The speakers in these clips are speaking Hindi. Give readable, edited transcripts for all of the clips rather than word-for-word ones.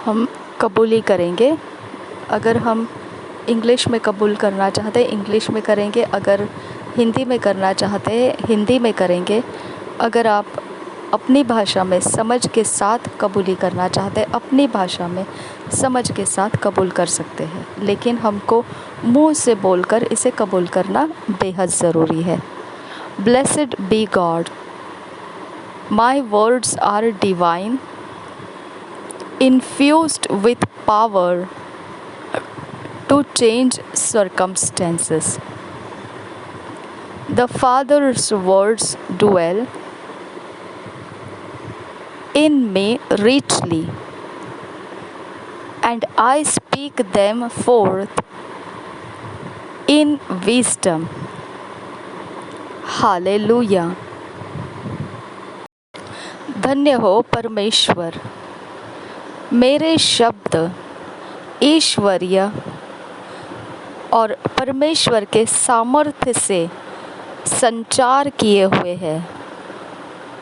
हम कबूल ही करेंगे। अगर हम इंग्लिश में कबूल करना चाहते हैं इंग्लिश में करेंगे, अगर हिंदी में करना चाहते हैं हिंदी में करेंगे, अगर आप अपनी भाषा में समझ के साथ कबूली करना चाहते हैं अपनी भाषा में समझ के साथ कबूल कर सकते हैं, लेकिन हमको मुंह से बोलकर इसे कबूल करना बेहद ज़रूरी है। Blessed be God, my words are divine, infused with power to change circumstances. The Father's words dwell in me richly, and I speak them forth in wisdom. Hallelujah. धन्य हो परमेश्वर, मेरे शब्द ईश्वरीय और परमेश्वर के सामर्थ्य से संचार किए हुए हैं,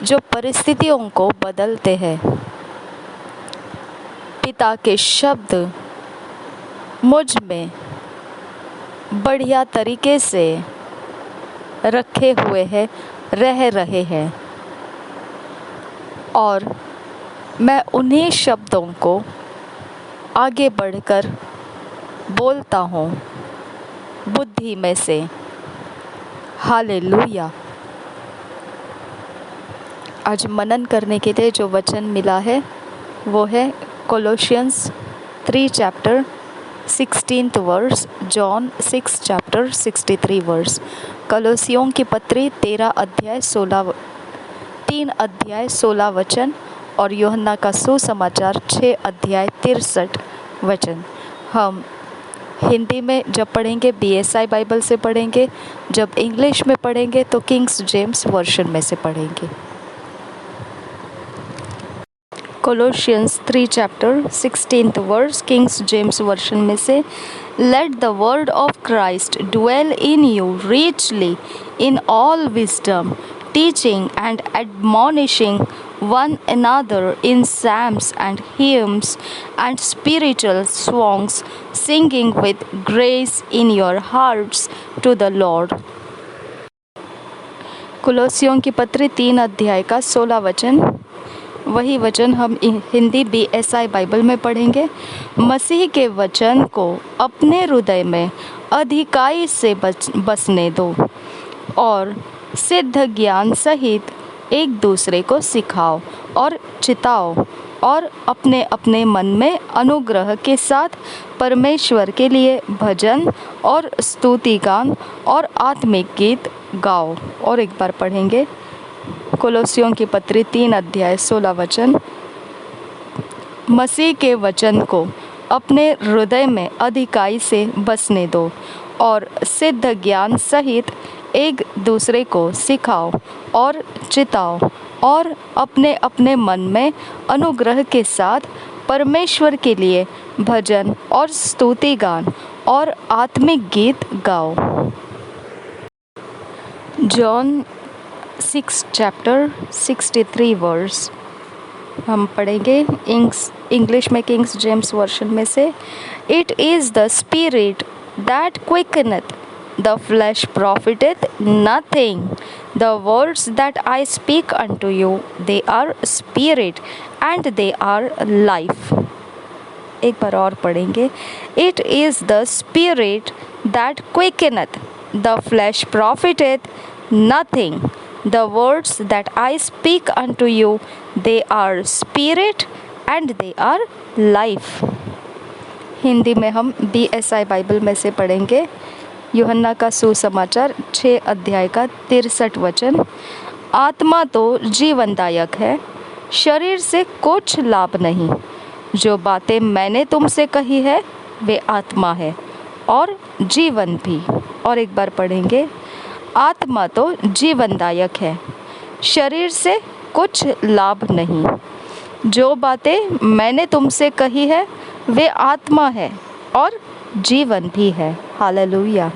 जो परिस्थितियों को बदलते हैं। पिता के शब्द मुझ में बढ़िया तरीके से रखे हुए हैं, रह रहे हैं, और मैं उन्हीं शब्दों को आगे बढ़कर बोलता हूँ बुद्धि में से। हालेलुया। आज मनन करने के लिए जो वचन मिला है वो है Colossians 3 chapter 16 verse, John 6 chapter 63 verse. कलोसियों की पत्री 3 अध्याय 16 वचन और यूहन्ना का सुसमाचार 6 अध्याय 63 वचन। हम हिंदी में जब पढ़ेंगे BSI बाइबल से पढ़ेंगे, जब इंग्लिश में पढ़ेंगे तो किंग्स जेम्स वर्शन में से पढ़ेंगे। Colossians 3 chapter 16 verse, King James version में से। Let the word of Christ dwell in you richly in all wisdom, teaching and admonishing one another in psalms and hymns and spiritual songs, singing with grace in your hearts to the Lord. कुलोसियों की पत्री 3 अध्याय का 16 वचन, वही वचन हम हिंदी BSI बाइबल में पढ़ेंगे। मसीह के वचन को अपने हृदय में अधिकाई से बसने दो और सिद्ध ज्ञान सहित एक दूसरे को सिखाओ और चिताओ, और अपने अपने मन में अनुग्रह के साथ परमेश्वर के लिए भजन और स्तुति गान और आत्मिक गीत गाओ। और एक बार पढ़ेंगे कोलोसियों की पत्री 3 अध्याय 16 वचन। मसीह के वचन को अपने हृदय में अधिकाई से बसने दो और सिद्ध ज्ञान सहित एक दूसरे को सिखाओ और चिताओ, और अपने अपने मन में अनुग्रह के साथ परमेश्वर के लिए भजन और स्तुति गान और आत्मिक गीत गाओ। जॉन 6 चैप्टर 63 वर्स हम पढ़ेंगे इंग्लिश में किंग्स जेम्स वर्शन में से। It is the spirit that quickeneth, the flesh profiteth nothing. The words that I speak unto you, they are spirit and they are life. एक बार और पढ़ेंगे। It is the spirit that quickeneth, the flesh profiteth nothing. The words that I speak unto you, they are spirit and they are life. Hindi में हम BSI बाइबल में से पढ़ेंगे यूहन्ना का सुसमाचार 6 अध्याय का 63 वचन। आत्मा तो जीवनदायक है, शरीर से कुछ लाभ नहीं। जो बातें मैंने तुमसे कही है वे आत्मा है और जीवन भी। और एक बार पढ़ेंगे, आत्मा तो जीवनदायक है, शरीर से कुछ लाभ नहीं। जो बातें मैंने तुमसे कही है वे आत्मा है और जीवन भी है। हालेलुया।